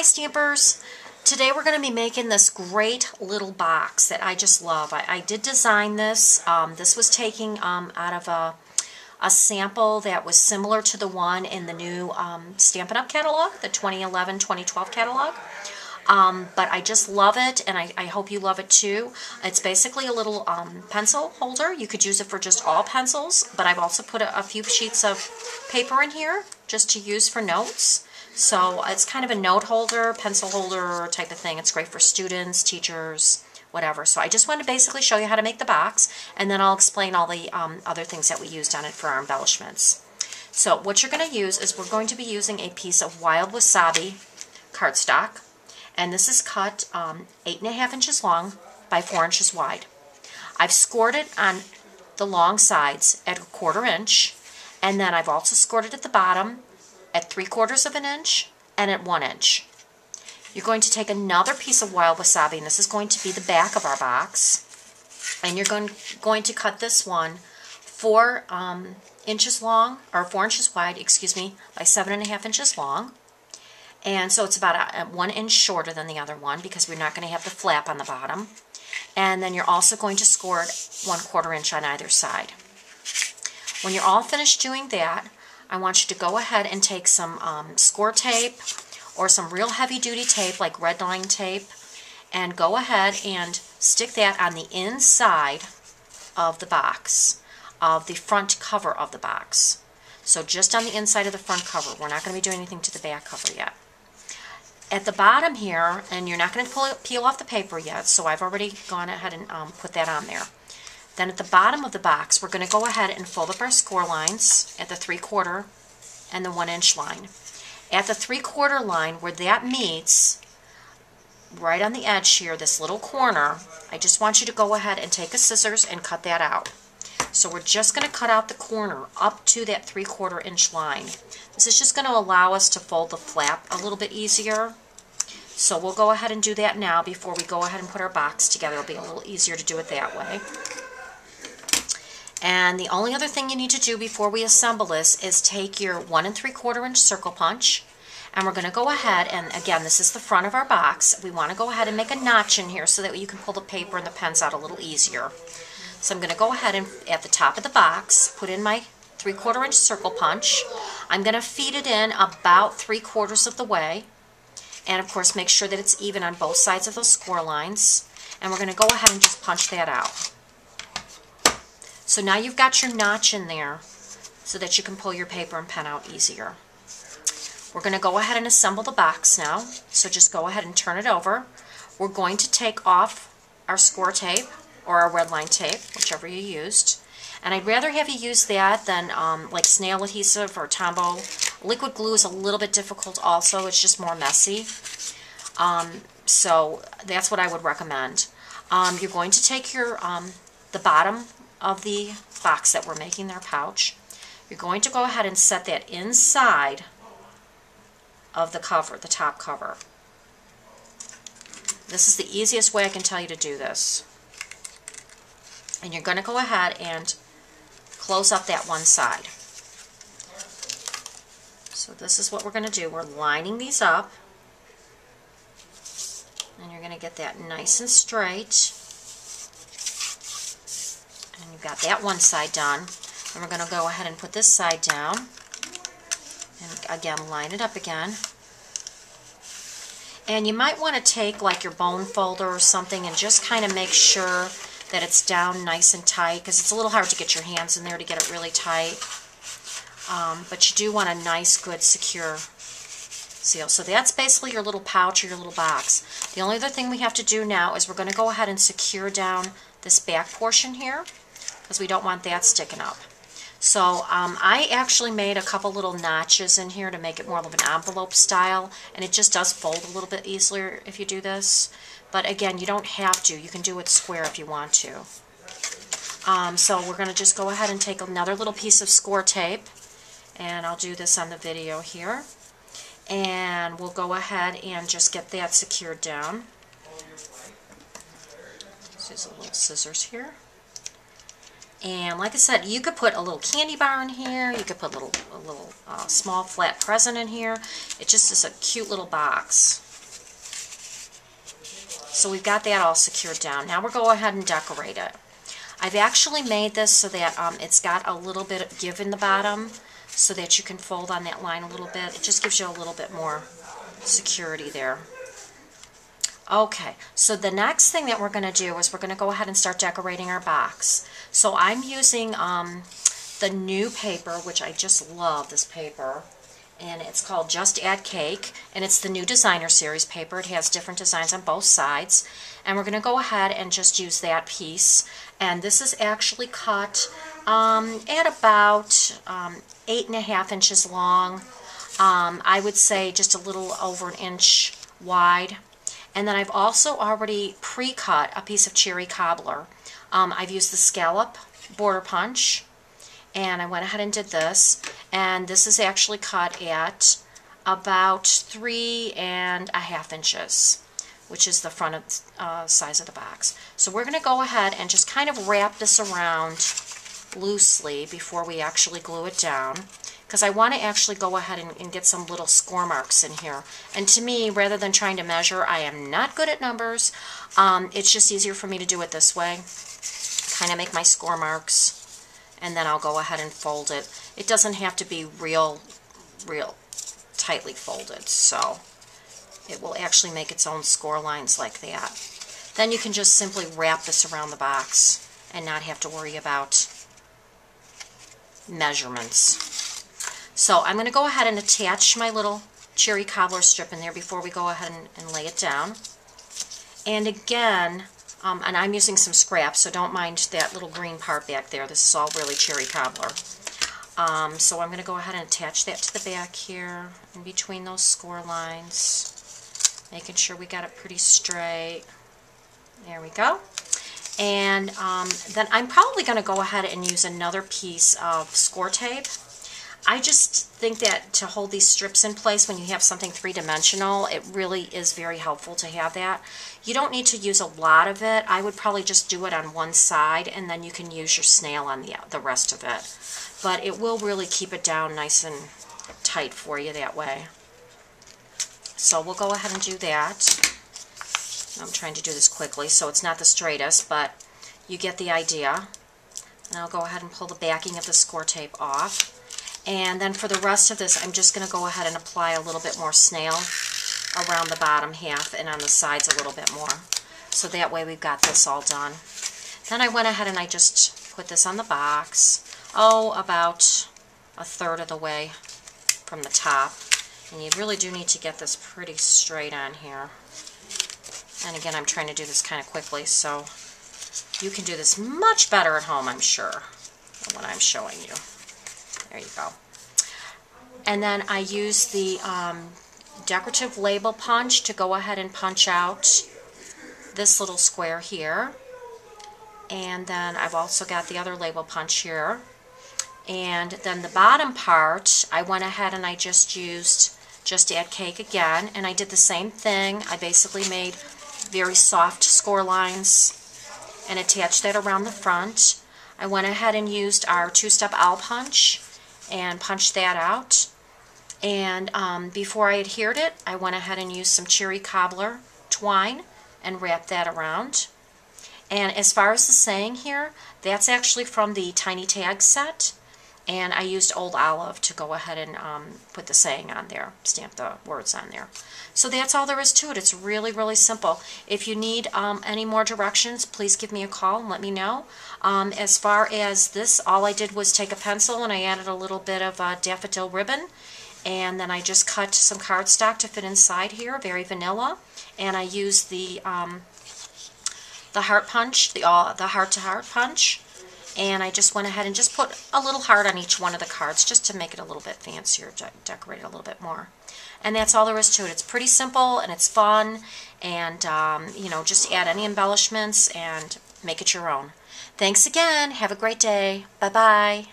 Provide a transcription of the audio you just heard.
Hi Stampers! Today we're going to be making this great little box that I just love. I did design this. This was taking out of a sample that was similar to the one in the new Stampin' Up! Catalog, the 2011-2012 catalog. But I just love it, and I hope you love it too. It's basically a little pencil holder. You could use it for just all pencils, but I've also put a few sheets of paper in here just to use for notes. So it's kind of a note holder, pencil holder type of thing. It's great for students, teachers, whatever. So I just wanted to basically show you how to make the box, and then I'll explain all the other things that we used on it for our embellishments. So what you're going to use is we're going to be using a piece of wild wasabi cardstock, and this is cut 8.5 inches long by 4 inches wide. I've scored it on the long sides at 1/4 inch, and then I've also scored it at the bottom at 3/4 of an inch and at 1 inch. You're going to take another piece of wild wasabi, and this is going to be the back of our box, and you're going to cut this one 4 inches long, or 4 inches wide, excuse me, by 7.5 inches long. And so it's about 1 inch shorter than the other one because we're not going to have the flap on the bottom. And then you're also going to score it 1/4 inch on either side. When you're all finished doing that, I want you to go ahead and take some score tape or some real heavy-duty tape like red line tape, and go ahead and stick that on the inside of the box, of the front cover of the box. So just on the inside of the front cover. We're not going to be doing anything to the back cover yet. At the bottom here, and you're not going to peel off the paper yet, so I've already gone ahead and put that on there. Then at the bottom of the box, we're going to go ahead and fold up our score lines at the 3/4 and the 1 inch line. At the 3/4 line, where that meets, right on the edge here, this little corner, I just want you to go ahead and take a scissors and cut that out. So we're just going to cut out the corner up to that 3/4 inch line. This is just going to allow us to fold the flap a little bit easier. So we'll go ahead and do that now before we go ahead and put our box together. It'll be a little easier to do it that way. And the only other thing you need to do before we assemble this is take your 1 3/4 inch circle punch, and we're going to go ahead, and again, this is the front of our box. We want to go ahead and make a notch in here so that you can pull the paper and the pens out a little easier. So I'm going to go ahead and at the top of the box put in my 3/4 inch circle punch. I'm going to feed it in about 3/4 of the way, and of course make sure that it's even on both sides of those score lines, and we're going to go ahead and just punch that out. So now you've got your notch in there so that you can pull your paper and pen out easier. We're going to go ahead and assemble the box now, so just go ahead and turn it over. We're going to take off our score tape or our red line tape, whichever you used. And I'd rather have you use that than like snail adhesive or Tombow. Liquid glue is a little bit difficult also, it's just more messy. So that's what I would recommend. You're going to take your the bottom of the box that we're making, their pouch. You're going to go ahead and set that inside of the cover, the top cover. This is the easiest way I can tell you to do this. And you're going to go ahead and close up that one side. So this is what we're going to do. We're lining these up, and you're going to get that nice and straight. And you've got that one side done. And we're going to go ahead and put this side down. And again, line it up again. And you might want to take like your bone folder or something and just kind of make sure that it's down nice and tight, because it's a little hard to get your hands in there to get it really tight. But you do want a nice, good, secure seal. So that's basically your little pouch or your little box. The only other thing we have to do now is we're going to go ahead and secure down this back portion here, because we don't want that sticking up. So I actually made a couple little notches in here to make it more of an envelope style, and it just does fold a little bit easier if you do this. But again, you don't have to. You can do it square if you want to. So we're going to just go ahead and take another little piece of score tape, and I'll do this on the video here. And we'll go ahead and just get that secured down. Use a little scissors here. And like I said, you could put a little candy bar in here. You could put a little small flat present in here. It just is a cute little box. So we've got that all secured down. Now we'll go ahead and decorate it. I've actually made this so that it's got a little bit of give in the bottom so that you can fold on that line a little bit. It just gives you a little bit more security there. Okay, so the next thing that we're going to do is we're going to go ahead and start decorating our box. So I'm using the Notepaper, which I just love this paper, and it's called Just Add Cake, and it's the new designer series paper. It has different designs on both sides, and we're going to go ahead and just use that piece. And this is actually cut at about 8.5 inches long. I would say just a little over an inch wide. And then I've also already pre-cut a piece of cherry cobbler. I've used the scallop border punch, and I went ahead and did this. And this is actually cut at about 3.5 inches, which is the front size of the box. So we're going to go ahead and just kind of wrap this around loosely before we actually glue it down, because I want to actually go ahead and get some little score marks in here. And to me, rather than trying to measure, I am not good at numbers. It's just easier for me to do it this way. Kind of make my score marks, and then I'll go ahead and fold it. It doesn't have to be real tightly folded, so it will actually make its own score lines like that. Then you can just simply wrap this around the box and not have to worry about measurements. So I'm going to go ahead and attach my little cherry cobbler strip in there before we go ahead and lay it down. And again, and I'm using some scraps, so don't mind that little green part back there. This is all really cherry cobbler. So I'm going to go ahead and attach that to the back here in between those score lines, making sure we got it pretty straight. There we go. And then I'm probably going to go ahead and use another piece of score tape. I just think that to hold these strips in place when you have something three-dimensional, it really is very helpful to have that. You don't need to use a lot of it. I would probably just do it on one side, and then you can use your snail on the rest of it. But it will really keep it down nice and tight for you that way. So we'll go ahead and do that. I'm trying to do this quickly, so it's not the straightest, but you get the idea. And I'll go ahead and pull the backing of the score tape off. And then for the rest of this, I'm just going to go ahead and apply a little bit more snail around the bottom half and on the sides a little bit more. So that way we've got this all done. Then I went ahead and I just put this on the box, about 1/3 of the way from the top. And you really do need to get this pretty straight on here. And again, I'm trying to do this kind of quickly, so you can do this much better at home, I'm sure, than what I'm showing you. There you go. And then I use the decorative label punch to go ahead and punch out this little square here. And then I've also got the other label punch here. And then the bottom part, I went ahead and I just used Just Add Cake again. And I did the same thing. I basically made very soft score lines and attached that around the front. I went ahead and used our two-step owl punch and punched that out. And before I adhered it, I went ahead and used some cherry cobbler twine and wrapped that around. And as far as the saying here, that's actually from the Tiny Tag set. And I used Old Olive to go ahead and put the saying on there, stamp the words on there. So that's all there is to it. It's really, really simple. If you need any more directions, please give me a call and let me know. As far as this, all I did was take a pencil and I added a little bit of daffodil ribbon. And then I just cut some cardstock to fit inside here, very vanilla. And I used the heart punch, the heart-to-heart punch. And I just went ahead and just put a little heart on each one of the cards just to make it a little bit fancier, decorate it a little bit more. And that's all there is to it. It's pretty simple and it's fun, and you know, just add any embellishments and make it your own. Thanks again. Have a great day. Bye-bye.